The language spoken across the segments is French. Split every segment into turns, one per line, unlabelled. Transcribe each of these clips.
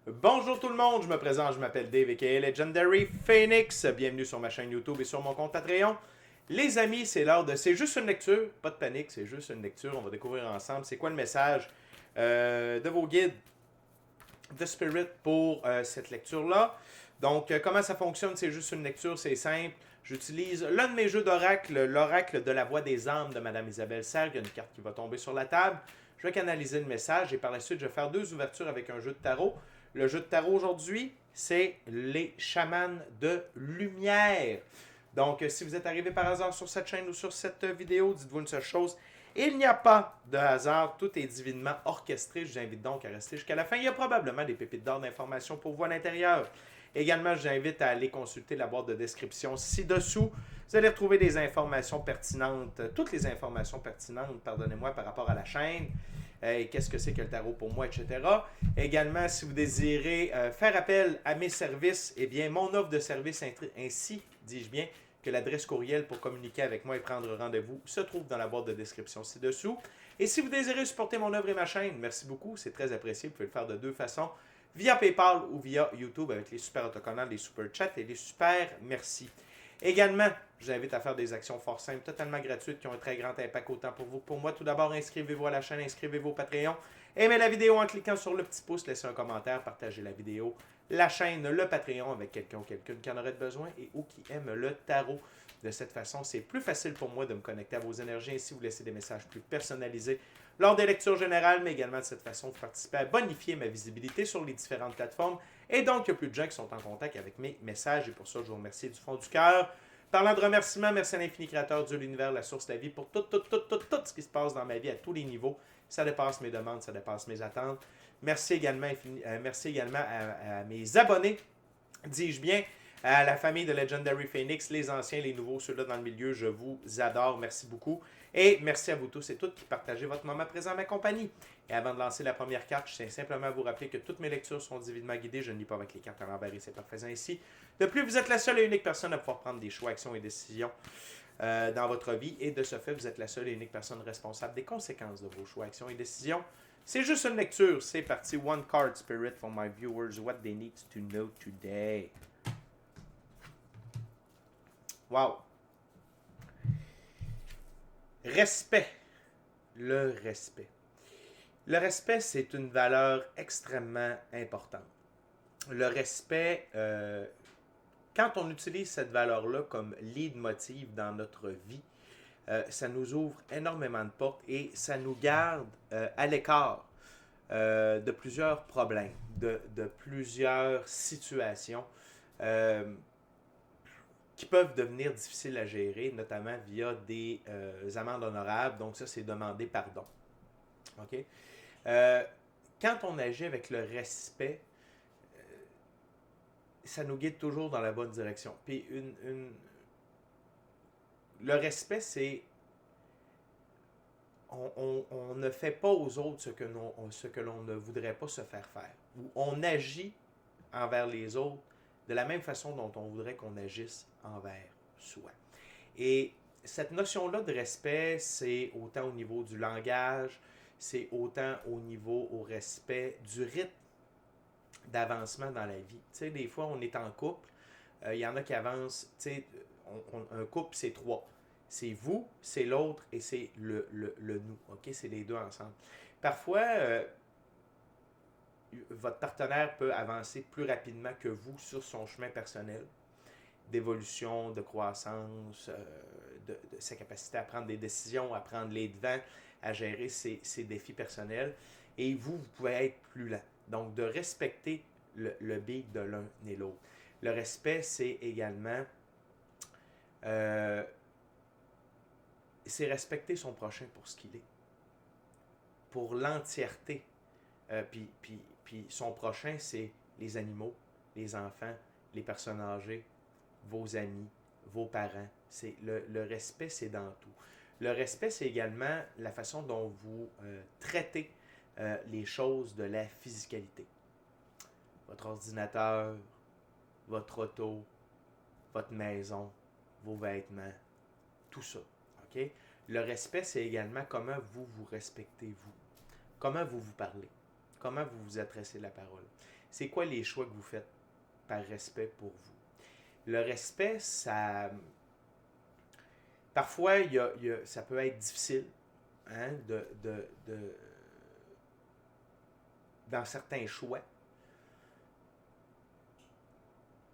Bonjour tout le monde, je me présente, je m'appelle Dave aka Legendary Phoenix. Bienvenue sur ma chaîne YouTube et sur mon compte Patreon. Les amis, c'est l'heure de... C'est juste une lecture, pas de panique, c'est juste une lecture. On va découvrir ensemble c'est quoi le message de vos guides de Spirit pour cette lecture-là. Donc, comment ça fonctionne? C'est juste une lecture, c'est simple. J'utilise l'un de mes jeux d'oracle, l'oracle de la voix des âmes de Madame Isabelle Serre. Il y a une carte qui va tomber sur la table. Je vais canaliser le message et par la suite, je vais faire deux ouvertures avec un jeu de tarot. Le jeu de tarot aujourd'hui, c'est les chamans de lumière. Donc, si vous êtes arrivé par hasard sur cette chaîne ou sur cette vidéo, dites-vous une seule chose. Il n'y a pas de hasard, tout est divinement orchestré. Je vous invite donc à rester jusqu'à la fin. Il y a probablement des pépites d'or d'informations pour vous à l'intérieur. Également, je vous invite à aller consulter la boîte de description ci-dessous. Vous allez retrouver des informations pertinentes, toutes les informations pertinentes, pardonnez-moi, par rapport à la chaîne, et qu'est-ce que c'est que le tarot pour moi, etc. Également, si vous désirez faire appel à mes services, eh bien, mon offre de service ainsi, dis-je bien, que l'adresse courriel pour communiquer avec moi et prendre rendez-vous se trouve dans la boîte de description ci-dessous. Et si vous désirez supporter mon œuvre et ma chaîne, merci beaucoup, c'est très apprécié. Vous pouvez le faire de deux façons, via PayPal ou via YouTube avec les super autocollants, les super chats et les super merci. Également, je vous invite à faire des actions fort simples, totalement gratuites, qui ont un très grand impact autant pour vous que pour moi. Tout d'abord, inscrivez-vous à la chaîne, inscrivez-vous au Patreon. Aimez la vidéo en cliquant sur le petit pouce, laissez un commentaire, partagez la vidéo, la chaîne, le Patreon avec quelqu'un ou quelqu'une qui en aurait besoin et ou qui aime le tarot. De cette façon, c'est plus facile pour moi de me connecter à vos énergies, ainsi vous laissez des messages plus personnalisés lors des lectures générales, mais également de cette façon, vous participez à bonifier ma visibilité sur les différentes plateformes. Et donc, il y a plus de gens qui sont en contact avec mes messages, et pour ça, je vous remercie du fond du cœur. Parlant de remerciements, merci à l'infini créateur, Dieu, l'univers, la source, la vie, pour tout ce qui se passe dans ma vie à tous les niveaux. Ça dépasse mes demandes, ça dépasse mes attentes. Merci également, à mes abonnés, dis-je bien, à la famille de Legendary Phoenix, les anciens, les nouveaux, ceux-là dans le milieu, je vous adore, merci beaucoup. Et merci à vous tous et toutes qui partagez votre moment présent à ma compagnie. Et avant de lancer la première carte, je tiens simplement à vous rappeler que toutes mes lectures sont divinement guidées, je ne lis pas avec les cartes à l'envers et c'est en faisant ainsi. De plus, vous êtes la seule et unique personne à pouvoir prendre des choix, actions et décisions dans votre vie. Et de ce fait, vous êtes la seule et unique personne responsable des conséquences de vos choix, actions et décisions. C'est juste une lecture, c'est parti. One card spirit for my viewers, what they need to know today. Wow. Respect. Le respect. Le respect, c'est une valeur extrêmement importante. Le respect, quand on utilise cette valeur-là comme leitmotiv dans notre vie, ça nous ouvre énormément de portes et ça nous garde à l'écart de plusieurs problèmes, de plusieurs situations qui peuvent devenir difficiles à gérer, notamment via des amendes honorables. Donc ça, c'est demander pardon. OK? Quand on agit avec le respect, ça nous guide toujours dans la bonne direction. Puis le respect, c'est on ne fait pas aux autres ce que l'on ne voudrait pas se faire faire. Ou on agit envers les autres de la même façon dont on voudrait qu'on agisse envers soi. Et cette notion-là de respect, c'est autant au niveau du langage, c'est autant au respect du rythme d'avancement dans la vie. Tu sais, des fois, on est en couple, il y en a qui avancent, tu sais, un couple, c'est trois. C'est vous, c'est l'autre et c'est le nous. OK? C'est les deux ensemble. Parfois, votre partenaire peut avancer plus rapidement que vous sur son chemin personnel d'évolution, de croissance, de sa capacité à prendre des décisions, à prendre les devants, à gérer ses défis personnels. Et vous pouvez être plus lent. Donc, de respecter le beat de l'un et l'autre. Le respect, c'est également... c'est respecter son prochain pour ce qu'il est. Pour l'entièreté. Puis son prochain, c'est les animaux, les enfants, les personnes âgées, vos amis, vos parents. C'est le respect, c'est dans tout. Le respect, c'est également la façon dont vous traitez les choses de la physicalité. Votre ordinateur, votre auto, votre maison, vos vêtements, tout ça. Okay? Le respect, c'est également comment vous vous respectez, vous. Comment vous vous parlez. Comment vous vous adressez la parole. C'est quoi les choix que vous faites par respect pour vous? Le respect, ça... Parfois, ça peut être difficile, hein, dans certains choix.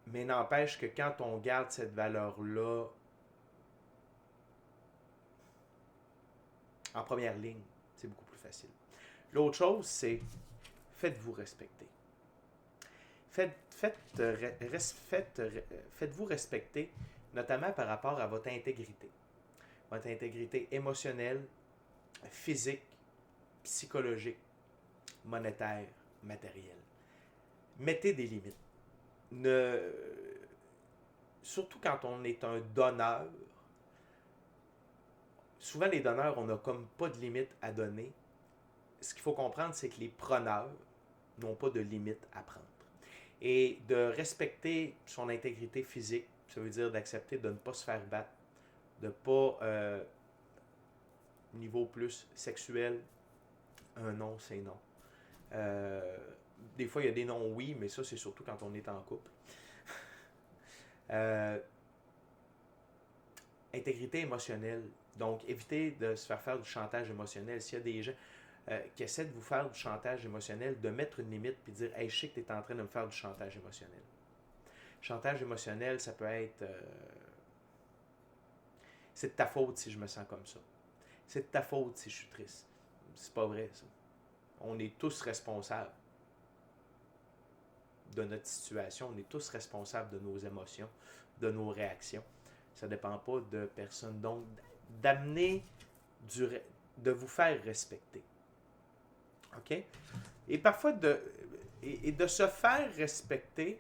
Mais n'empêche que quand on garde cette valeur-là en première ligne, c'est beaucoup plus facile. L'autre chose, c'est faites-vous respecter. Faites-vous respecter, notamment par rapport à votre intégrité. Votre intégrité émotionnelle, physique, psychologique, monétaire, matérielle. Mettez des limites. Surtout quand on est un donneur, souvent les donneurs, on n'a comme pas de limite à donner. Ce qu'il faut comprendre, c'est que les preneurs n'ont pas de limite à prendre. Et de respecter son intégrité physique, ça veut dire d'accepter de ne pas se faire battre, de ne pas, niveau plus sexuel, un non, c'est non. Des fois, il y a des non oui, mais ça, c'est surtout quand on est en couple. Intégrité émotionnelle. Donc, évitez de se faire du chantage émotionnel. S'il y a des gens qui essaient de vous faire du chantage émotionnel, de mettre une limite puis de dire « Hey, je sais que tu es en train de me faire du chantage émotionnel. » Chantage émotionnel, ça peut être c'est de ta faute si je me sens comme ça. C'est de ta faute si je suis triste. C'est pas vrai, ça. On est tous responsables de notre situation. On est tous responsables de nos émotions, de nos réactions. Ça ne dépend pas de personne. Donc, d'amener de vous faire respecter. OK? Et parfois, de se faire respecter,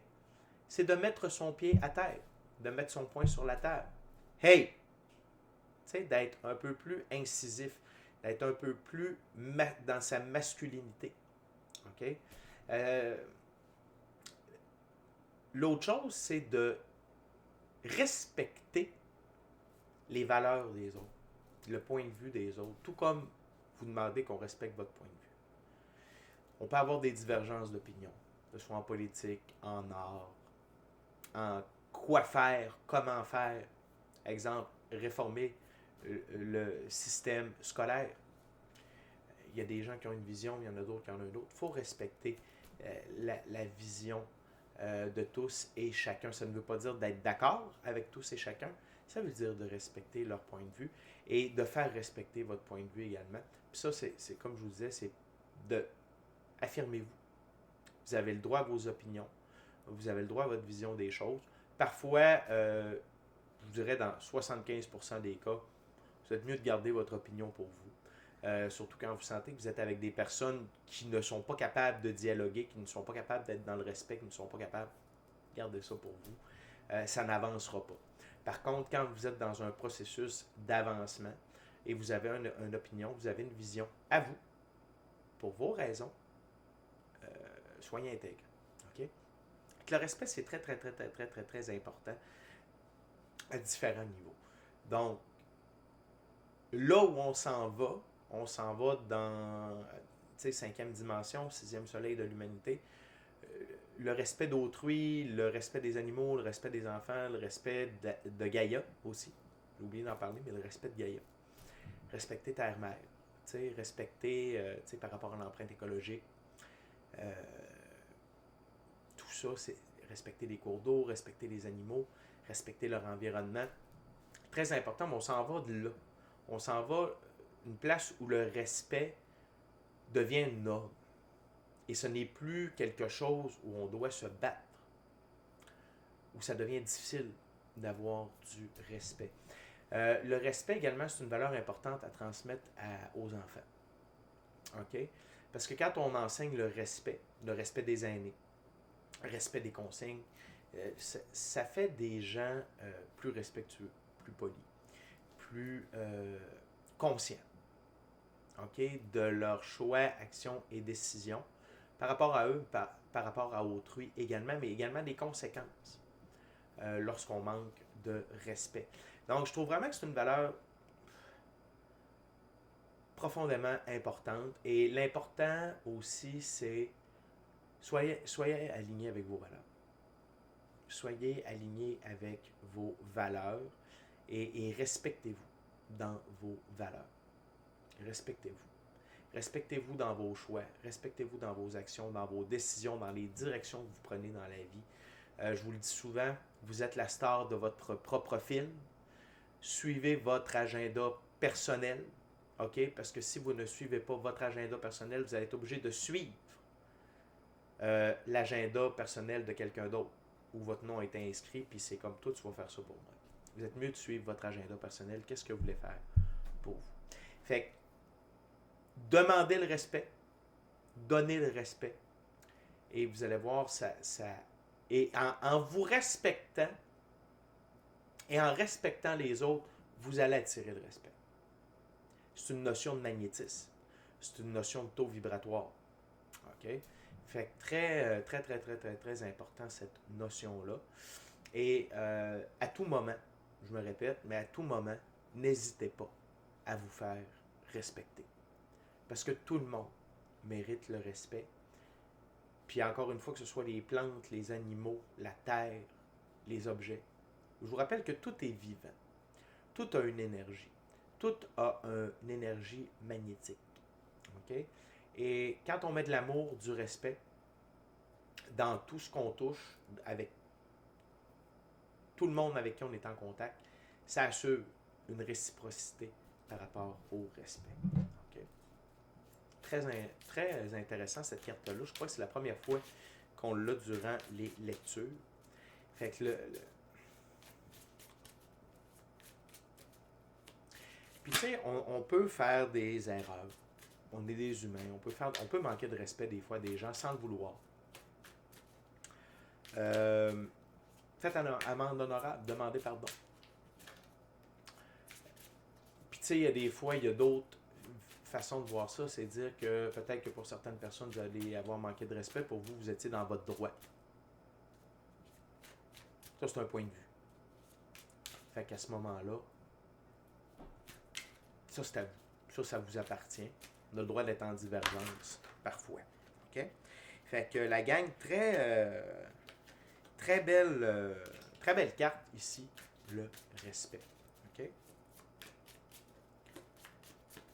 c'est de mettre son pied à terre, de mettre son poing sur la table. Hey! Tu sais, d'être un peu plus incisif, d'être un peu plus dans sa masculinité. OK? L'autre chose, c'est de respecter les valeurs des autres, le point de vue des autres, tout comme vous demandez qu'on respecte votre point de vue. On peut avoir des divergences d'opinion, que ce soit en politique, en art, en quoi faire, comment faire. Exemple, réformer le système scolaire. Il y a des gens qui ont une vision, il y en a d'autres qui en ont une autre. Il faut respecter la vision de tous et chacun. Ça ne veut pas dire d'être d'accord avec tous et chacun. Ça veut dire de respecter leur point de vue et de faire respecter votre point de vue également. Puis ça, c'est comme je vous disais, c'est de affirmez-vous. Vous avez le droit à vos opinions. Vous avez le droit à votre vision des choses. Parfois, je dirais dans 75% des cas, vous êtes mieux de garder votre opinion pour vous. Surtout quand vous sentez que vous êtes avec des personnes qui ne sont pas capables de dialoguer, qui ne sont pas capables d'être dans le respect, qui ne sont pas capables, gardez ça pour vous. Ça n'avancera pas. Par contre, quand vous êtes dans un processus d'avancement et vous avez une opinion, vous avez une vision à vous, pour vos raisons, soyez intègre. OK? Le respect, c'est très, très, très, très, très, très, très important à différents niveaux. Donc, là où on s'en va dans, cinquième dimension, sixième soleil de l'humanité, le respect d'autrui, le respect des animaux, le respect des enfants, le respect de Gaïa aussi. J'ai oublié d'en parler, mais le respect de Gaïa. Respecter terre-mère, respecter par rapport à l'empreinte écologique. Tout ça, c'est respecter les cours d'eau, respecter les animaux, respecter leur environnement. Très important, mais on s'en va de là. On s'en va une place où le respect devient une norme. Et ce n'est plus quelque chose où on doit se battre, où ça devient difficile d'avoir du respect. Le respect également, c'est une valeur importante à transmettre aux enfants. OK? Parce que quand on enseigne le respect des aînés, le respect des consignes, ça fait des gens plus respectueux, plus polis, plus conscients, OK, de leurs choix, actions et décisions par rapport à eux, par rapport à autrui également, mais également des conséquences lorsqu'on manque de respect. Donc, je trouve vraiment que c'est une valeur profondément importante. Et l'important aussi, c'est Soyez aligné avec vos valeurs. Soyez aligné avec vos valeurs et respectez-vous dans vos valeurs. Respectez-vous. Respectez-vous dans vos choix. Respectez-vous dans vos actions, dans vos décisions, dans les directions que vous prenez dans la vie. Je vous le dis souvent, vous êtes la star de votre propre film. Suivez votre agenda personnel. OK? Parce que si vous ne suivez pas votre agenda personnel, vous allez être obligé de suivre l'agenda personnel de quelqu'un d'autre où votre nom a été inscrit, puis c'est comme toi, tu vas faire ça pour moi. Vous êtes mieux de suivre votre agenda personnel. Qu'est-ce que vous voulez faire pour vous? Fait que, demandez le respect, donnez le respect, et vous allez voir, et en vous respectant, et en respectant les autres, vous allez attirer le respect. C'est une notion de magnétisme. C'est une notion de taux vibratoire. OK? Fait que très important cette notion-là. Et à tout moment, je me répète, mais à tout moment, n'hésitez pas à vous faire respecter. Parce que tout le monde mérite le respect. Puis encore une fois, que ce soit les plantes, les animaux, la terre, les objets. Je vous rappelle que tout est vivant. Tout a une énergie. Tout a une énergie magnétique. OK? Et quand on met de l'amour, du respect dans tout ce qu'on touche, avec tout le monde avec qui on est en contact, ça assure une réciprocité par rapport au respect. Okay? Très intéressant cette carte-là. Je crois que c'est la première fois qu'on l'a durant les lectures. Fait que Puis tu sais, on peut faire des erreurs. On est des humains. On peut manquer de respect des fois des gens sans le vouloir. Faites une amende honorable. Demandez pardon. Puis tu sais, il y a des fois, il y a d'autres façons de voir ça. C'est dire que peut-être que pour certaines personnes, vous allez avoir manqué de respect. Pour vous, vous étiez dans votre droit. Ça, c'est un point de vue. Fait qu'à ce moment-là, ça, c'est à vous. Ça vous appartient. On a le droit d'être en divergence, parfois. OK? Fait que la gang, très belle carte ici, le respect. OK?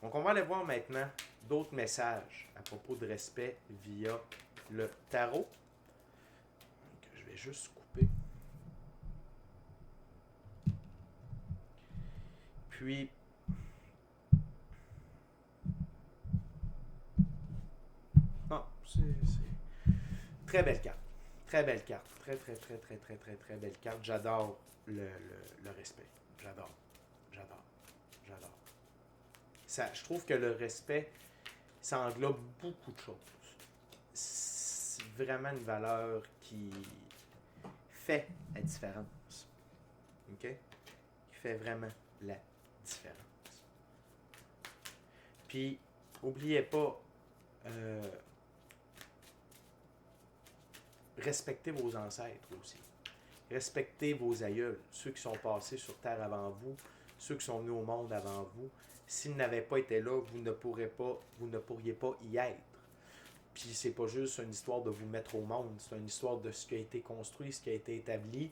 Donc, on va aller voir maintenant d'autres messages à propos de respect via le tarot. Donc, je vais juste couper. Puis, c'est très belle carte. Très belle carte. Très belle carte. J'adore le respect. J'adore. Je trouve que le respect, ça englobe beaucoup de choses. C'est vraiment une valeur qui fait la différence. OK? Qui fait vraiment la différence. Puis, n'oubliez pas, respectez vos ancêtres aussi. Respectez vos aïeuls, ceux qui sont passés sur Terre avant vous, ceux qui sont venus au monde avant vous. S'ils n'avaient pas été là, vous ne pourriez pas y être. Puis c'est pas juste une histoire de vous mettre au monde, c'est une histoire de ce qui a été construit, ce qui a été établi.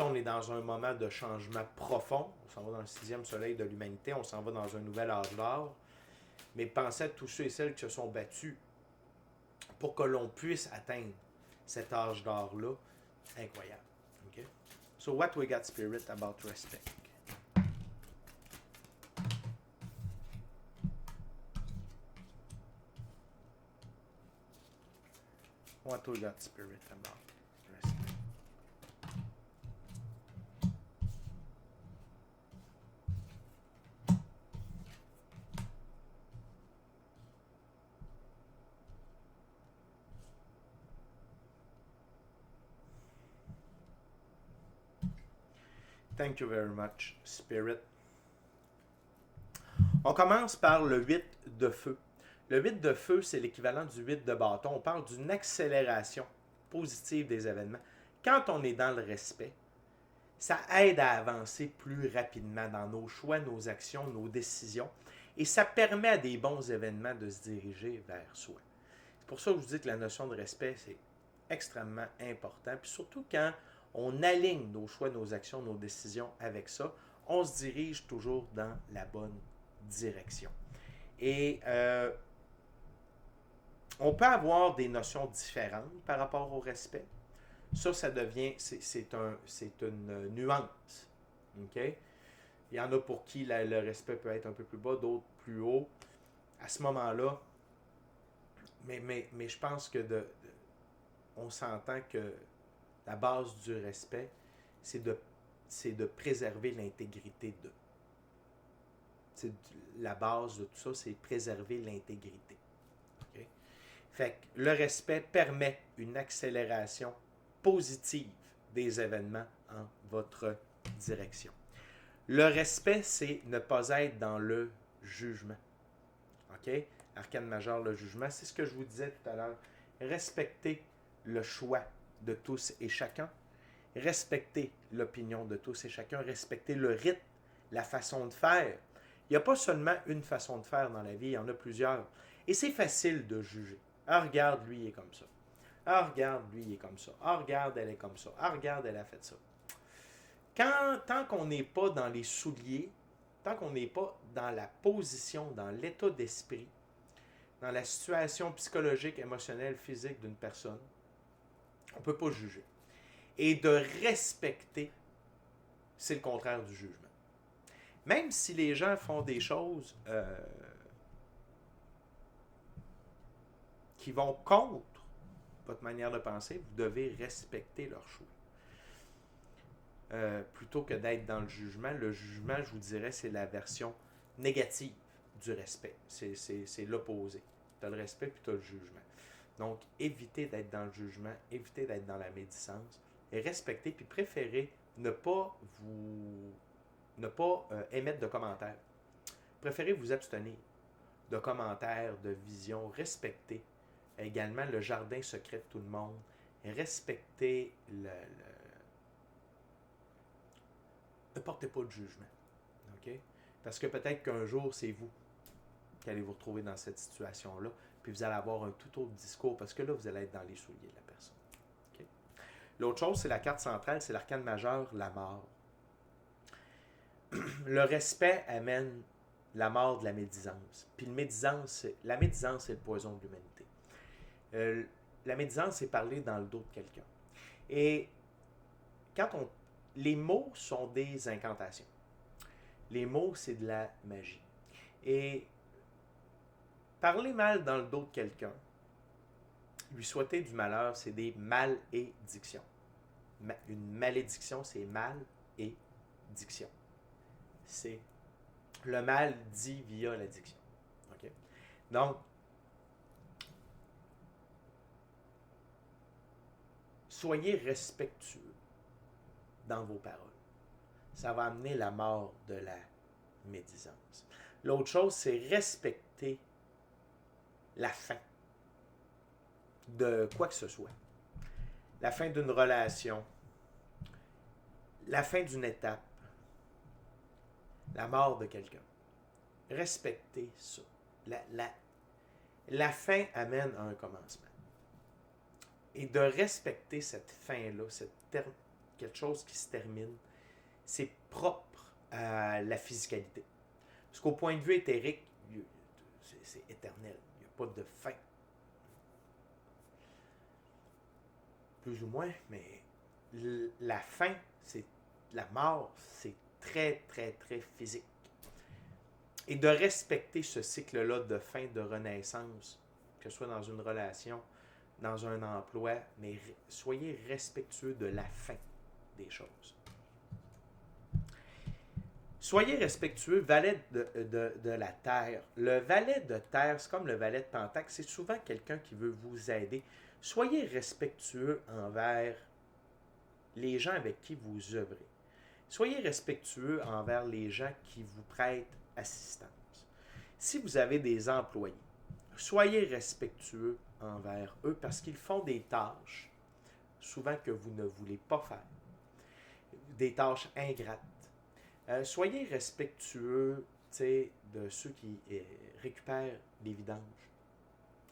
On est dans un moment de changement profond. On s'en va dans le 6e soleil de l'humanité, on s'en va dans un nouvel âge d'or. Mais pensez à tous ceux et celles qui se sont battus pour que l'on puisse atteindre cet âge d'or-là. Incroyable. Okay? So what we got, Spirit, about respect? What we got, Spirit, about respect? Thank you very much, Spirit. On commence par le 8 de feu. Le 8 de feu, c'est l'équivalent du 8 de bâton. On parle d'une accélération positive des événements. Quand on est dans le respect, ça aide à avancer plus rapidement dans nos choix, nos actions, nos décisions. Et ça permet à des bons événements de se diriger vers soi. pour ça que je vous dis que la notion de respect, c'est extrêmement important. Puis surtout quand on aligne nos choix, nos actions, nos décisions avec ça, on se dirige toujours dans la bonne direction. Et on peut avoir des notions différentes par rapport au respect. Ça devient, c'est une nuance. OK? Il y en a pour qui le respect peut être un peu plus bas, d'autres plus haut. À ce moment-là, mais je pense que on s'entend que la base du respect, c'est de préserver l'intégrité de. La base de tout ça, c'est préserver l'intégrité. Okay? Fait que le respect permet une accélération positive des événements en votre direction. Le respect, c'est ne pas être dans le jugement. OK? Arcane majeur, le jugement, c'est ce que je vous disais tout à l'heure. Respecter le choix de tous et chacun. Respecter l'opinion de tous et chacun. Respecter le rythme, la façon de faire. Il n'y a pas seulement une façon de faire dans la vie, il y en a plusieurs. Et c'est facile de juger. Ah, regarde, lui, il est comme ça. Ah, regarde, lui, il est comme ça. Ah, regarde, elle est comme ça. Ah, regarde, elle a fait ça. Tant qu'on n'est pas dans les souliers, tant qu'on n'est pas dans la position, dans l'état d'esprit, dans la situation psychologique, émotionnelle, physique d'une personne, on ne peut pas juger. Et de respecter, c'est le contraire du jugement. Même si les gens font des choses qui vont contre votre manière de penser, vous devez respecter leur choix. Plutôt que d'être dans le jugement, je vous dirais, c'est la version négative du respect. C'est l'opposé. Tu as le respect puis tu as le jugement. Donc, évitez d'être dans le jugement, évitez d'être dans la médisance, et respectez, puis préférez ne pas émettre de commentaires. Préférez vous abstenir de commentaires, de visions, respectez également le jardin secret de tout le monde, respectez ne portez pas de jugement. Okay? Parce que peut-être qu'un jour, c'est vous qui allez vous retrouver dans cette situation-là, puis vous allez avoir un tout autre discours, parce que là, vous allez être dans les souliers de la personne. Okay? L'autre chose, c'est la carte centrale, c'est l'arcane majeur, la mort. Le respect amène la mort de la médisance. Puis la médisance, c'est le poison de l'humanité. La médisance, c'est parler dans le dos de quelqu'un. Et les mots sont des incantations. Les mots, c'est de la magie. Et parler mal dans le dos de quelqu'un, lui souhaiter du malheur, c'est des malédictions. Une malédiction, c'est mal et diction. C'est le mal dit via l'addiction. Okay? Donc, soyez respectueux dans vos paroles. Ça va amener la mort de la médisance. L'autre chose, c'est respecter la fin de quoi que ce soit. La fin d'une relation, la fin d'une étape, la mort de quelqu'un. Respectez ça. La fin amène à un commencement. Et de respecter cette fin-là, quelque chose qui se termine, c'est propre à la physicalité. Parce qu'au point de vue éthérique, c'est éternel. Il n'y a pas de fin. Plus ou moins, mais la fin, c'est la mort, c'est très, très, très physique. Et de respecter ce cycle-là de fin, de renaissance, que ce soit dans une relation, dans un emploi, mais soyez respectueux de la fin des choses. Soyez respectueux, valet de la terre. Le valet de terre, c'est comme le valet de pentacle, c'est souvent quelqu'un qui veut vous aider. Soyez respectueux envers les gens avec qui vous œuvrez. Soyez respectueux envers les gens qui vous prêtent assistance. Si vous avez des employés, soyez respectueux envers eux parce qu'ils font des tâches, souvent que vous ne voulez pas faire, des tâches ingrates. Soyez respectueux de ceux qui récupèrent les vidanges.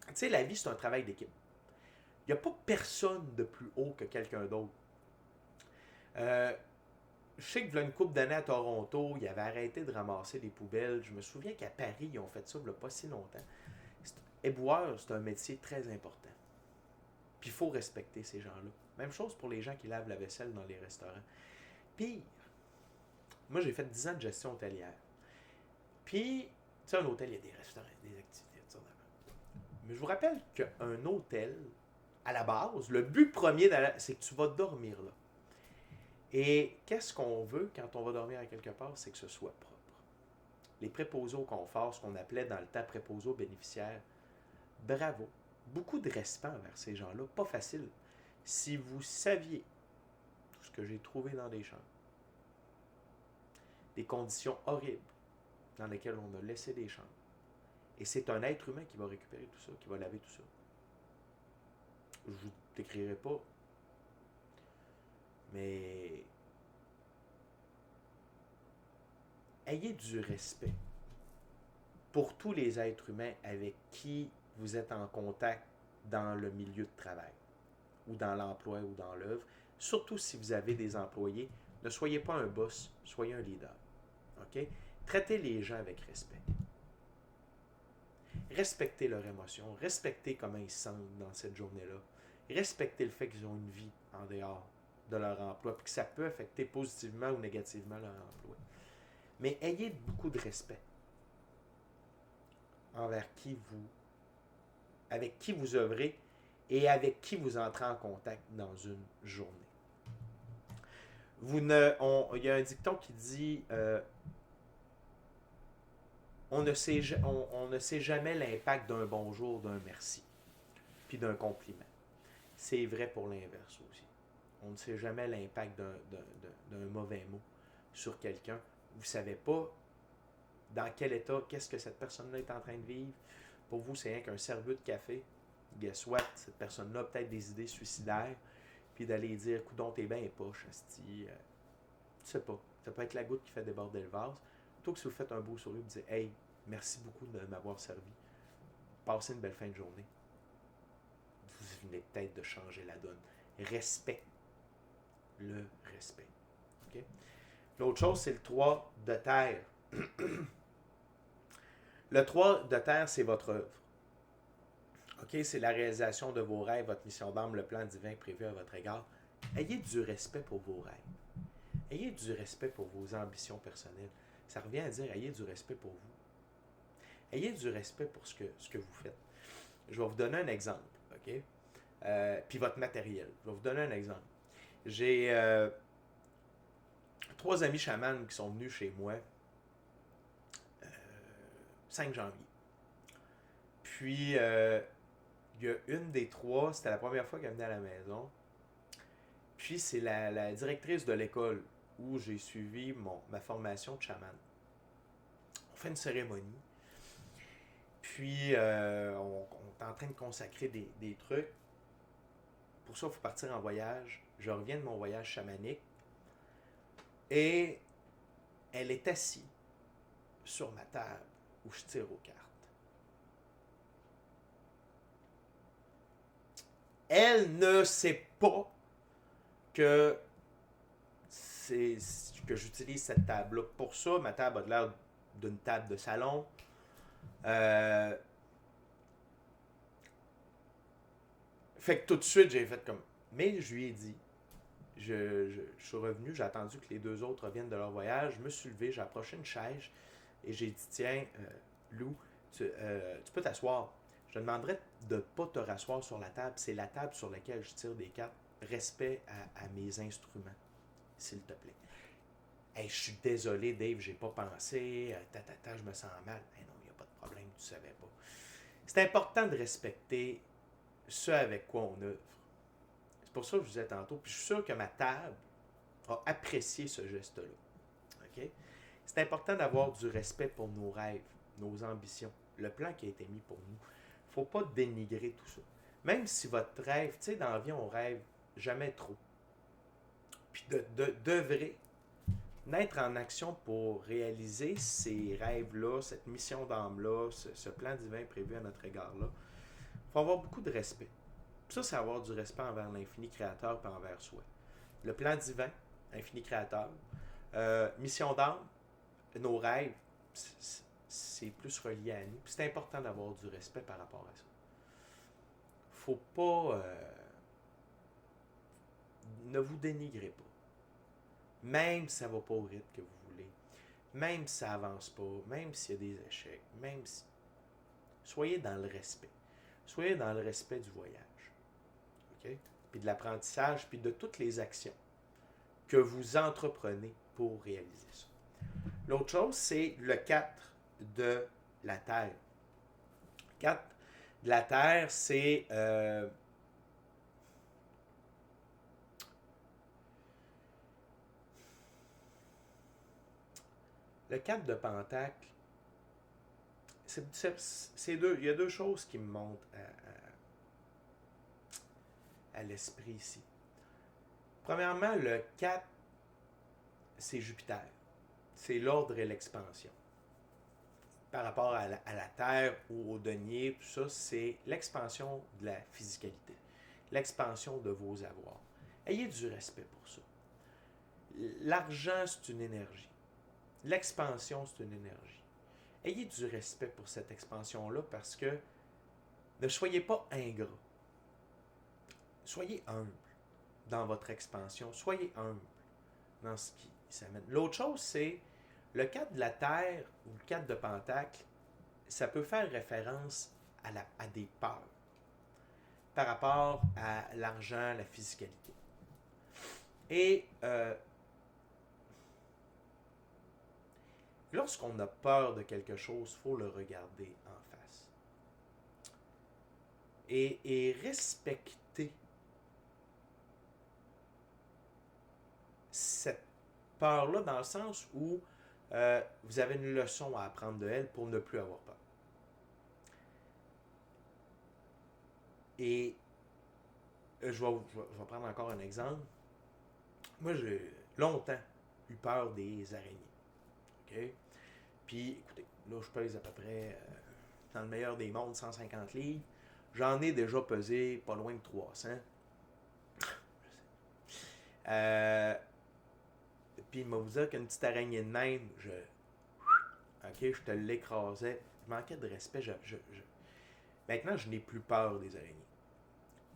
Tu sais, la vie, c'est un travail d'équipe. Il n'y a pas personne de plus haut que quelqu'un d'autre. Euh, je sais que une couple d'années à Toronto, ils avaient arrêté de ramasser les poubelles. Je me souviens qu'à Paris, ils ont fait ça il n'y a pas si longtemps. Éboueur, c'est un métier très important. Puis il faut respecter ces gens-là. Même chose pour les gens qui lavent la vaisselle dans les restaurants. Pire, moi j'ai fait 10 ans de gestion hôtelière. Puis, tu sais, un hôtel, il y a des restaurants, des activités, tout ça. Mais je vous rappelle qu'un hôtel, à la base, le but premier, c'est que tu vas dormir là. Et qu'est-ce qu'on veut quand on va dormir à quelque part? C'est que ce soit propre. Les préposés au confort, ce qu'on appelait dans le temps préposés aux bénéficiaires, bravo. Beaucoup de respect envers ces gens-là. Pas facile. Si vous saviez tout ce que j'ai trouvé dans des chambres, des conditions horribles dans lesquelles on a laissé des chambres, et c'est un être humain qui va récupérer tout ça, qui va laver tout ça. Je ne vous décrirai pas, mais ayez du respect pour tous les êtres humains avec qui vous êtes en contact dans le milieu de travail, ou dans l'emploi, ou dans l'œuvre. Surtout si vous avez des employés, ne soyez pas un boss, soyez un leader. OK? Traitez les gens avec respect. Respectez leurs émotions, respectez comment ils se sentent dans cette journée-là. Respectez le fait qu'ils ont une vie en dehors de leur emploi, puis que ça peut affecter positivement ou négativement leur emploi. Mais ayez beaucoup de respect envers avec qui vous œuvrez et avec qui vous entrez en contact dans une journée. Il y a un dicton qui dit on ne sait jamais l'impact d'un bonjour, d'un merci, puis d'un compliment. C'est vrai pour l'inverse aussi. On ne sait jamais l'impact d'un mauvais mot sur quelqu'un. Vous ne savez pas dans quel état, qu'est-ce que cette personne-là est en train de vivre. Pour vous, c'est rien qu'un cerveau de café. Guess what? Cette personne-là a peut-être des idées suicidaires. Puis d'aller dire, coudon, t'es bien poche, asti. Tu sais pas. Ça peut être la goutte qui fait déborder le vase. Plutôt que si vous faites un beau sourire, vous dites, hey, merci beaucoup de m'avoir servi. Passez une belle fin de journée. Vous venez peut-être de changer la donne. Respect. Le respect. Okay? L'autre chose, c'est le 3 de terre. Le 3 de terre, c'est votre œuvre. OK? C'est la réalisation de vos rêves, votre mission d'âme, le plan divin prévu à votre égard. Ayez du respect pour vos rêves. Ayez du respect pour vos ambitions personnelles. Ça revient à dire, ayez du respect pour vous. Ayez du respect pour ce que vous faites. Je vais vous donner un exemple. OK? Puis votre matériel. Je vais vous donner un exemple. J'ai 3 amis chamans qui sont venus chez moi 5 janvier. Puis, il y a une des 3, c'était la première fois qu'elle venait à la maison. Puis, c'est la directrice de l'école où j'ai suivi ma formation de chaman. On fait une cérémonie. Puis, on est en train de consacrer des trucs. Pour ça, il faut partir en voyage. Je reviens de mon voyage chamanique. Et elle est assise sur ma table où je tire aux cartes. Elle ne sait pas que j'utilise cette table-là. Pour ça, ma table a l'air d'une table de salon. Fait que tout de suite, j'ai fait comme... Mais je lui ai dit, je suis revenu, j'ai attendu que les 2 autres reviennent de leur voyage. Je me suis levé, j'ai approché une chaise et j'ai dit, tiens, Lou, tu peux t'asseoir. Je te demanderais de ne pas te rasseoir sur la table. C'est la table sur laquelle je tire des cartes. Respect à mes instruments, s'il te plaît. Hey, je suis désolé, Dave, j'ai pas pensé. Je me sens mal. Hey, non, il n'y a pas de problème, tu savais pas. C'est important de respecter ce avec quoi on œuvre. C'est pour ça que je vous disais tantôt. Puis je suis sûr que ma table a apprécié ce geste-là. Okay? C'est important d'avoir du respect pour nos rêves, nos ambitions, le plan qui a été mis pour nous. Il ne faut pas dénigrer tout ça. Même si votre rêve, tu sais, dans la vie, on rêve jamais trop. Puis d'œuvrer, d'être en action pour réaliser ces rêves-là, cette mission d'âme-là, ce plan divin prévu à notre égard-là. Il faut avoir beaucoup de respect. Ça, c'est avoir du respect envers l'infini créateur et envers soi. Le plan divin, infini créateur, mission d'âme, nos rêves, c'est plus relié à nous. Puis c'est important d'avoir du respect par rapport à ça. Faut pas... ne vous dénigrez pas. Même si ça ne va pas au rythme que vous voulez, même si ça avance pas, même s'il y a des échecs, même si... Soyez dans le respect. Soyez dans le respect du voyage. OK? Puis de l'apprentissage, puis de toutes les actions que vous entreprenez pour réaliser ça. L'autre chose, c'est le 4 de la Terre. 4 de la Terre, c'est... le 4 de Pentacle, il y a deux choses qui me montent à l'esprit ici. Premièrement, le 4, c'est Jupiter. C'est l'ordre et l'expansion. Par rapport à la Terre ou au denier, tout ça, c'est l'expansion de la physicalité. L'expansion de vos avoirs. Ayez du respect pour ça. L'argent, c'est une énergie. L'expansion, c'est une énergie. Ayez du respect pour cette expansion-là parce que ne soyez pas ingrat. Soyez humble dans votre expansion. Soyez humble dans ce qui s'amène. L'autre chose, c'est le 4 de la Terre ou le 4 de Pentacle, ça peut faire référence à des peurs par rapport à l'argent, la physicalité. Et lorsqu'on a peur de quelque chose, il faut le regarder en face. Et respecter cette peur-là dans le sens où vous avez une leçon à apprendre de elle pour ne plus avoir peur. Et je vais prendre encore un exemple. Moi, j'ai longtemps eu peur des araignées. OK? Puis, écoutez, là, je pèse à peu près, dans le meilleur des mondes, 150 livres. J'en ai déjà pesé pas loin de 300. Puis, il m'a vous dire qu'une petite araignée de même, je te l'écrasais. Je manquais de respect. Maintenant, je n'ai plus peur des araignées.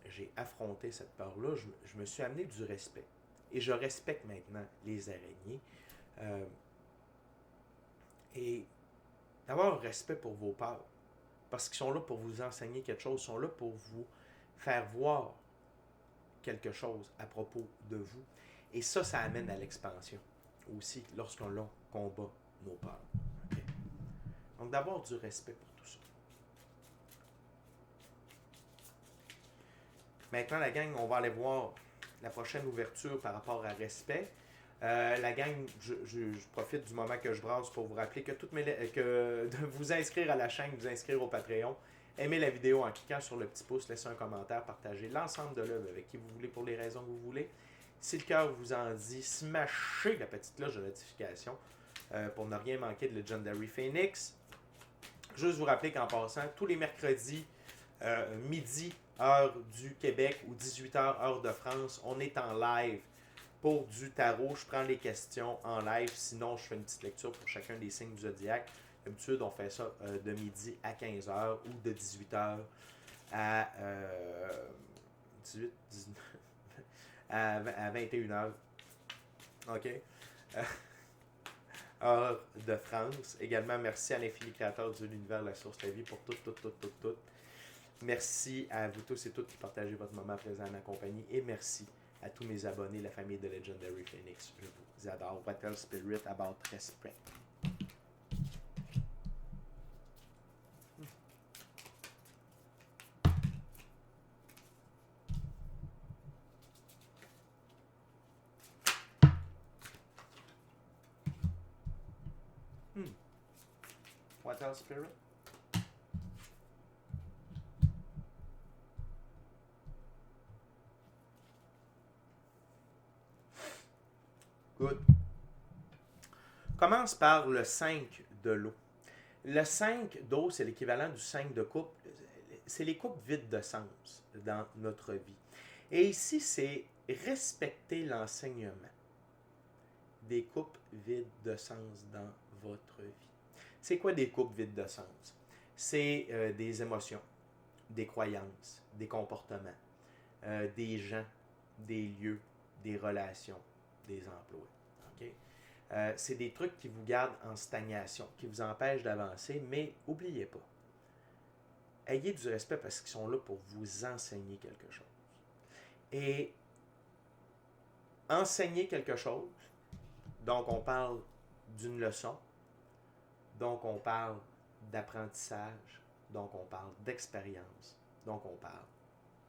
J'ai affronté cette peur-là. Je me suis amené du respect. Et je respecte maintenant les araignées. Et d'avoir un respect pour vos peurs. Parce qu'ils sont là pour vous enseigner quelque chose. Ils sont là pour vous faire voir quelque chose à propos de vous. Et ça amène à l'expansion aussi lorsqu'on combat nos peurs. Okay? Donc d'avoir du respect pour tout ça. Maintenant, la gang, on va aller voir la prochaine ouverture par rapport à respect. La gang, je profite du moment que je brasse pour vous rappeler que de vous inscrire à la chaîne, vous inscrire au Patreon, aimer la vidéo en cliquant sur le petit pouce, laisser un commentaire, partager l'ensemble de l'œuvre avec qui vous voulez pour les raisons que vous voulez. Si le cœur vous en dit, smashez la petite cloche de notification pour ne rien manquer de Legendary Phoenix. Juste vous rappeler qu'en passant, tous les mercredis, midi, heure du Québec ou 18h, heure de France, on est en live pour du tarot. Je prends les questions en live. Sinon, je fais une petite lecture pour chacun des signes du zodiaque. D'habitude, on fait ça de midi à 15h ou de 18h à 18, 19, à 21h. OK? Heure de France. Également, merci à l'infini créateur de l'univers, la source de la vie pour tout. Merci à vous tous et toutes qui partagez votre moment présent à ma compagnie. Et merci à tous mes abonnés, la famille de Legendary Phoenix. Je vous adore. What else spirit about respect? What else spirit? Good. Commence par le 5 de l'eau. Le 5 d'eau, c'est l'équivalent du 5 de coupe. c'est les couples vides de sens dans notre vie. Et ici, c'est respecter l'enseignement des couples vides de sens dans votre vie. C'est quoi des couples vides de sens? C'est des émotions, des croyances, des comportements, des gens, des lieux, des relations, des emplois. Okay? C'est des trucs qui vous gardent en stagnation, qui vous empêchent d'avancer, mais n'oubliez pas, ayez du respect parce qu'ils sont là pour vous enseigner quelque chose. Et enseigner quelque chose, donc on parle d'une leçon, donc on parle d'apprentissage, donc on parle d'expérience, donc on parle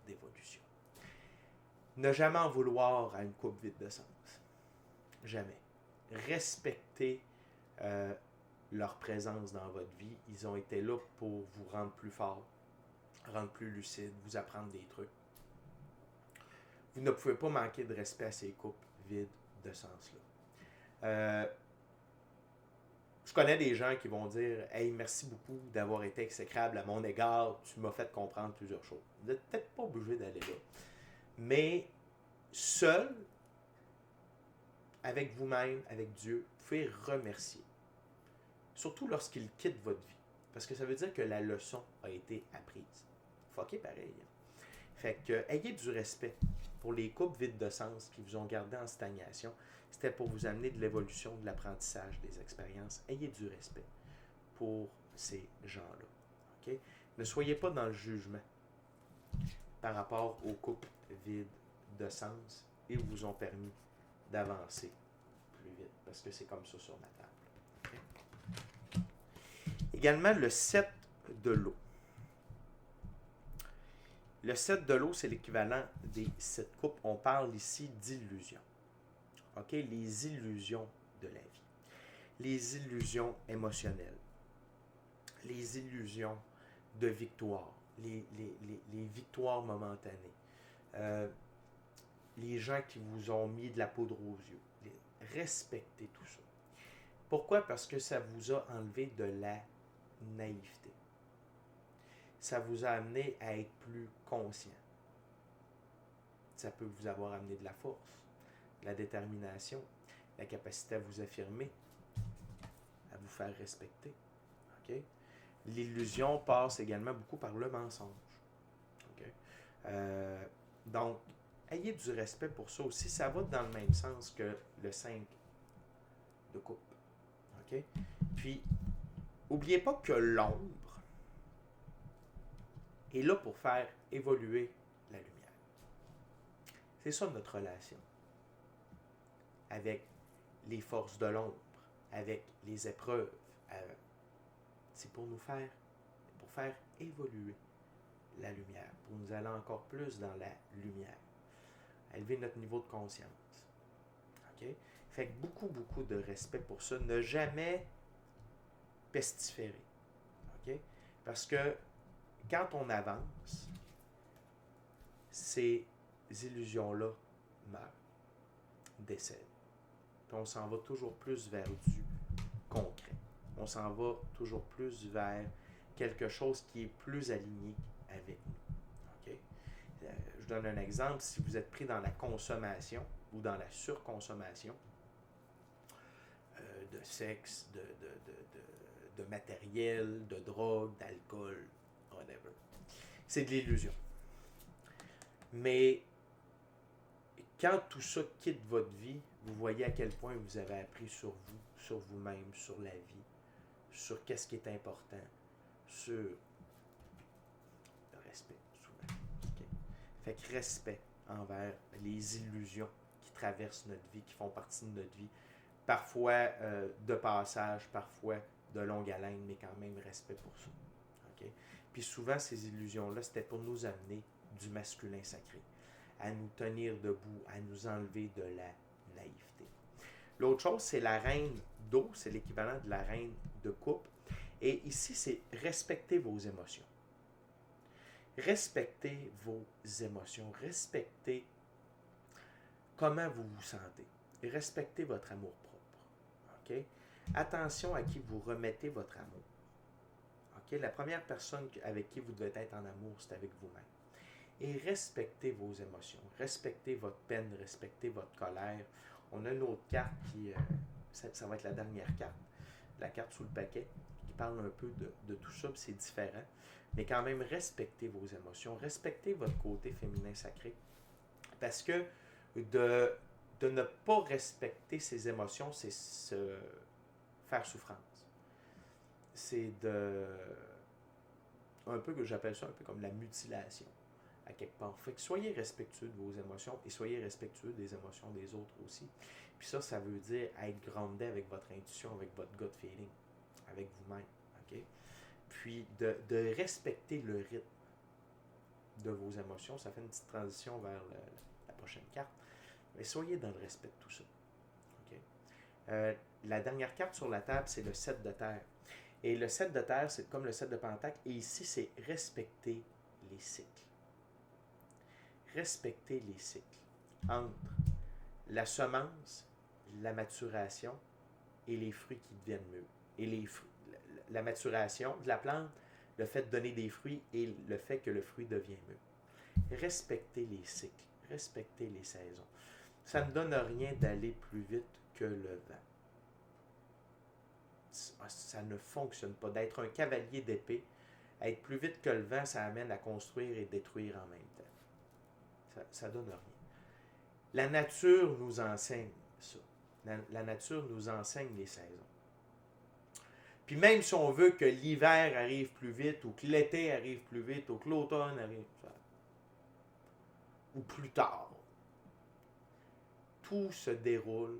d'évolution. Ne jamais en vouloir à une coupe vide de sens. Jamais. Respectez leur présence dans votre vie. Ils ont été là pour vous rendre plus fort, rendre plus lucide, vous apprendre des trucs. Vous ne pouvez pas manquer de respect à ces couples vides de sens-là. Je connais des gens qui vont dire « Hey, merci beaucoup d'avoir été exécrable à mon égard, tu m'as fait comprendre plusieurs choses. » Vous n'êtes peut-être pas obligé d'aller là. Mais seul, avec vous-même, avec Dieu, vous pouvez remercier. Surtout lorsqu'il quitte votre vie. Parce que ça veut dire que la leçon a été apprise. Fucké pareil. Fait que, ayez du respect pour les couples vides de sens qui vous ont gardé en stagnation. C'était pour vous amener de l'évolution, de l'apprentissage, des expériences. Ayez du respect pour ces gens-là. Okay? Ne soyez pas dans le jugement par rapport aux couples vides de sens et vous ont permis d'avancer plus vite. Parce que c'est comme ça sur ma table. Okay? Également, le 7 de l'eau. Le 7 de l'eau, c'est l'équivalent des 7 coupes. On parle ici d'illusions. OK? Les illusions de la vie. Les illusions émotionnelles. Les illusions de victoire. Les victoires momentanées. Les gens qui vous ont mis de la poudre aux yeux. Respectez tout ça. Pourquoi? Parce que ça vous a enlevé de la naïveté. Ça vous a amené à être plus conscient. Ça peut vous avoir amené de la force, de la détermination, la capacité à vous affirmer, à vous faire respecter. Okay? L'illusion passe également beaucoup par le mensonge. Okay? Donc, ayez du respect pour ça aussi. Ça va dans le même sens que le 5 de coupe. Okay? Puis, n'oubliez pas que l'ombre est là pour faire évoluer la lumière. C'est ça notre relation avec les forces de l'ombre, avec les épreuves. C'est pour faire évoluer la lumière, pour nous aller encore plus dans la lumière, élever notre niveau de conscience. Okay? Fait que beaucoup de respect pour ça. Ne jamais pestiférer. Okay? Parce que quand on avance, ces illusions-là meurent, décèdent. Puis on s'en va toujours plus vers du concret. On s'en va toujours plus vers quelque chose qui est plus aligné avec nous. Okay? Je donne un exemple. Si vous êtes pris dans la consommation ou dans la surconsommation de sexe, de matériel, de drogue, d'alcool, whatever. C'est de l'illusion. Mais quand tout ça quitte votre vie, vous voyez à quel point vous avez appris sur vous, sur vous-même, sur la vie, sur qu'est-ce qui est important, sur le respect, souvent. Okay? Fait que respect envers les illusions qui traversent notre vie, qui font partie de notre vie. Parfois de passage, parfois de longue haleine, mais quand même respect pour ça. Okay? Puis souvent, ces illusions-là, c'était pour nous amener du masculin sacré, à nous tenir debout, à nous enlever de la naïveté. L'autre chose, c'est la reine d'eau, c'est l'équivalent de la reine de coupe. Et ici, c'est respecter vos émotions. Respectez vos émotions. Respectez comment vous vous sentez. Respectez votre amour propre. Okay? Attention à qui vous remettez votre amour. OK? La première personne avec qui vous devez être en amour, c'est avec vous-même. Et respectez vos émotions. Respectez votre peine, respectez votre colère. On a une autre carte qui... ça va être la dernière carte. La carte sous le paquet, qui parle un peu de tout ça, puis c'est différent. Mais quand même, respectez vos émotions. Respectez votre côté féminin sacré. Parce que de ne pas respecter ses émotions, c'est se faire souffrance. C'est un peu que j'appelle ça un peu comme la mutilation, à quelque part. Fait que soyez respectueux de vos émotions et soyez respectueux des émotions des autres aussi. Puis ça veut dire être groundé avec votre intuition, avec votre gut feeling, avec vous-même. OK? Puis de respecter le rythme de vos émotions. Ça fait une petite transition vers la prochaine carte. Mais soyez dans le respect de tout ça. Okay? La dernière carte sur la table, c'est le 7 de terre. Et le 7 de terre, c'est comme le 7 de pentacle. Et ici, c'est respecter les cycles. Respecter les cycles entre la semence, la maturation et les fruits qui deviennent mûrs. Et les fruits, la maturation de la plante, le fait de donner des fruits et le fait que le fruit devient mûr. Respectez les cycles, respectez les saisons. Ça ne donne rien d'aller plus vite que le vent. Ça ne fonctionne pas. D'être un cavalier d'épée, être plus vite que le vent, ça amène à construire et détruire en même temps. Ça donne rien. La nature nous enseigne ça. La nature nous enseigne les saisons. Puis même si on veut que l'hiver arrive plus vite, ou que l'été arrive plus vite, ou que l'automne arrive ou plus tard, tout se déroule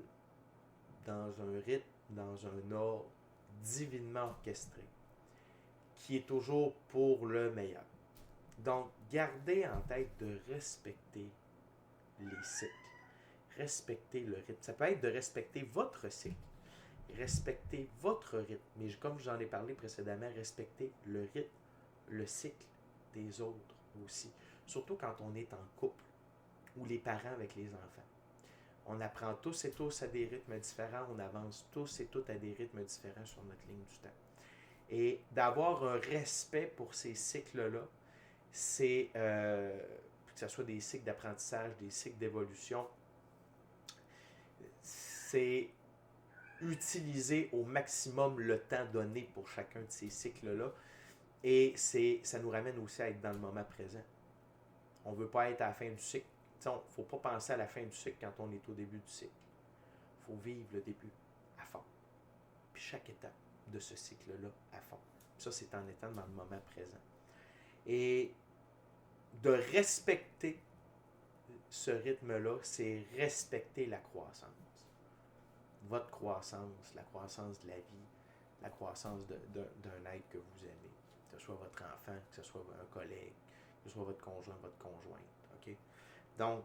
dans un rythme, dans un ordre divinement orchestré, qui est toujours pour le meilleur. Donc, gardez en tête de respecter les cycles. Respecter le rythme. Ça peut être de respecter votre cycle. Respecter votre rythme. Mais comme j'en ai parlé précédemment, respecter le rythme, le cycle des autres aussi. Surtout quand on est en couple ou les parents avec les enfants. On apprend tous et tous à des rythmes différents, on avance tous et toutes à des rythmes différents sur notre ligne du temps. Et d'avoir un respect pour ces cycles-là, c'est que ce soit des cycles d'apprentissage, des cycles d'évolution, c'est utiliser au maximum le temps donné pour chacun de ces cycles-là. Et ça nous ramène aussi à être dans le moment présent. On ne veut pas être à la fin du cycle. Il ne faut pas penser à la fin du cycle quand on est au début du cycle. Il faut vivre le début à fond. Puis chaque étape de ce cycle-là à fond. Ça, c'est en étant dans le moment présent. Et de respecter ce rythme-là, c'est respecter la croissance. Votre croissance, la croissance de la vie, la croissance d'un être que vous aimez. Que ce soit votre enfant, que ce soit un collègue, que ce soit votre conjoint, votre conjointe. OK? Donc,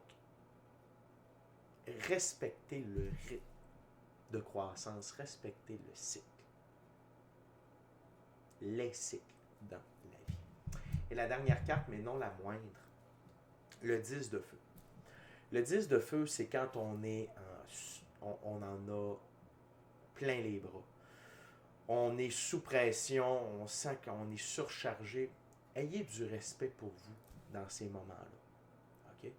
respectez le rythme de croissance, respectez le cycle. Les cycles dans la vie. Et la dernière carte, mais non la moindre, le 10 de feu. Le 10 de feu, c'est quand on en a plein les bras. On est sous pression, on sent qu'on est surchargé. Ayez du respect pour vous dans ces moments-là. OK?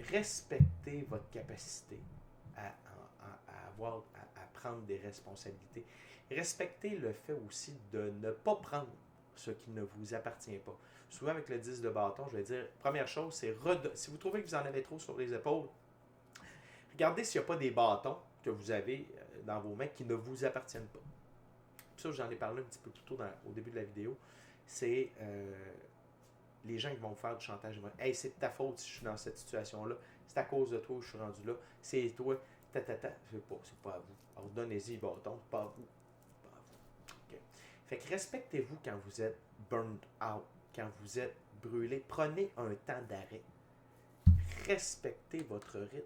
Respectez votre capacité à prendre des responsabilités. Respectez le fait aussi de ne pas prendre ce qui ne vous appartient pas. Souvent, avec le 10 de bâton, je vais dire, première chose, c'est si vous trouvez que vous en avez trop sur les épaules, regardez s'il n'y a pas des bâtons que vous avez dans vos mains qui ne vous appartiennent pas. Ça, j'en ai parlé un petit peu plus tôt au début de la vidéo. C'est les gens qui vont faire du chantage. Ils vont dire, hey, c'est de ta faute si je suis dans cette situation-là. C'est à cause de toi que je suis rendu là. C'est toi. C'est pas à vous. Alors, donnez-y le bâton. C'est pas à vous. Pas à vous. Okay. Fait que respectez-vous quand vous êtes burned out, quand vous êtes brûlé. Prenez un temps d'arrêt. Respectez votre rythme.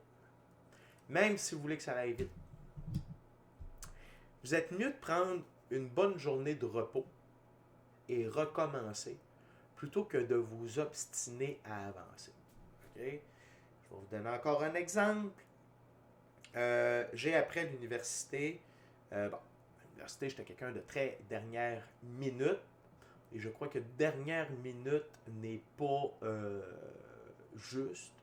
Même si vous voulez que ça aille vite. Vous êtes mieux de prendre une bonne journée de repos et recommencer plutôt que de vous obstiner à avancer. Okay? Je vais vous donner encore un exemple. J'ai après l'université, l'université, j'étais quelqu'un de très dernière minute. Et je crois que dernière minute n'est pas juste.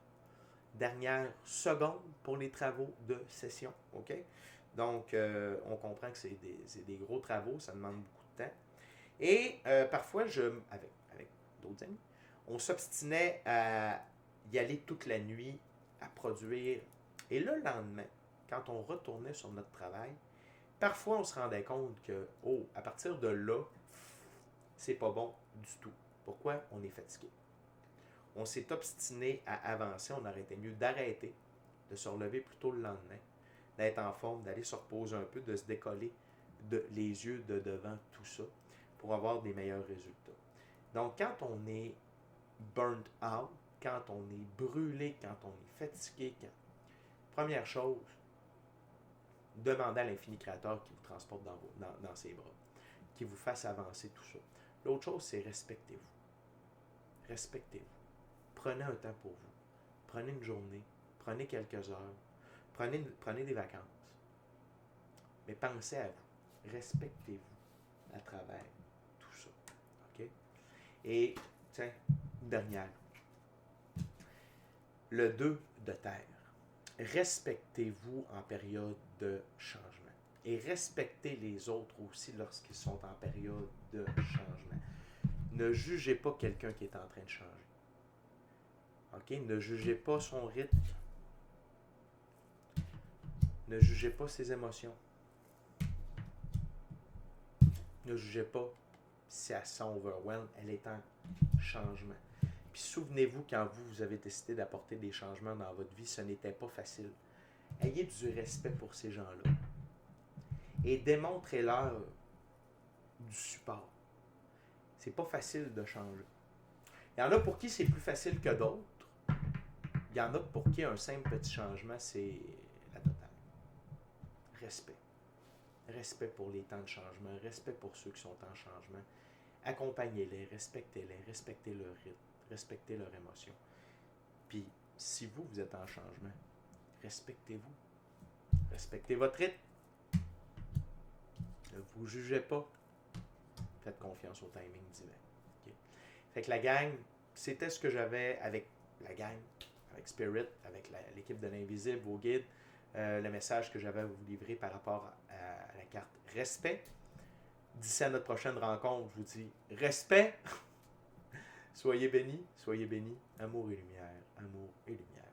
Dernière seconde pour les travaux de session. OK? Donc, on comprend que c'est des gros travaux, ça demande beaucoup de temps. Et parfois, avec d'autres amis, on s'obstinait à y aller toute la nuit, à produire. Et le lendemain, quand on retournait sur notre travail, parfois on se rendait compte que, oh, à partir de là, c'est pas bon du tout. Pourquoi? On est fatigué. On s'est obstiné à avancer, on aurait été mieux d'arrêter, de se relever plus tôt le lendemain, d'être en forme, d'aller se reposer un peu, de se décoller les yeux de devant tout ça pour avoir des meilleurs résultats. Donc, quand on est burnt out, quand on est brûlé, quand on est fatigué, première chose, demandez à l'infini créateur qui vous transporte dans ses bras, qui vous fasse avancer tout ça. L'autre chose, c'est respectez-vous. Respectez-vous. Prenez un temps pour vous. Prenez une journée. Prenez quelques heures. Prenez des vacances. Mais pensez à vous. Respectez-vous à travers tout ça. OK? Et, tiens, une dernière. Le 2 de terre. Respectez-vous en période de changement. Et respectez les autres aussi lorsqu'ils sont en période de changement. Ne jugez pas quelqu'un qui est en train de changer. OK? Ne jugez pas son rythme. Ne jugez pas ses émotions. Ne jugez pas si elle s'overwhelm, elle est en changement. Puis souvenez-vous, quand vous avez décidé d'apporter des changements dans votre vie, ce n'était pas facile. Ayez du respect pour ces gens-là. Et démontrez-leur du support. C'est pas facile de changer. Il y en a pour qui c'est plus facile que d'autres. Il y en a pour qui un simple petit changement, c'est la totale. Respect. Respect pour les temps de changement. Respect pour ceux qui sont en changement. Accompagnez-les, respectez-les, respectez leur rythme, respectez leurs émotions. Puis, si vous êtes en changement, respectez-vous. Respectez votre rythme. Ne vous jugez pas. Faites confiance au timing divin. Okay? Fait que la gang, c'était ce que j'avais avec la gang, avec Spirit, avec l'équipe de l'Invisible, vos guides, le message que j'avais à vous livrer par rapport à la carte respect. D'ici à notre prochaine rencontre, je vous dis respect. Soyez bénis, amour et lumière, amour et lumière.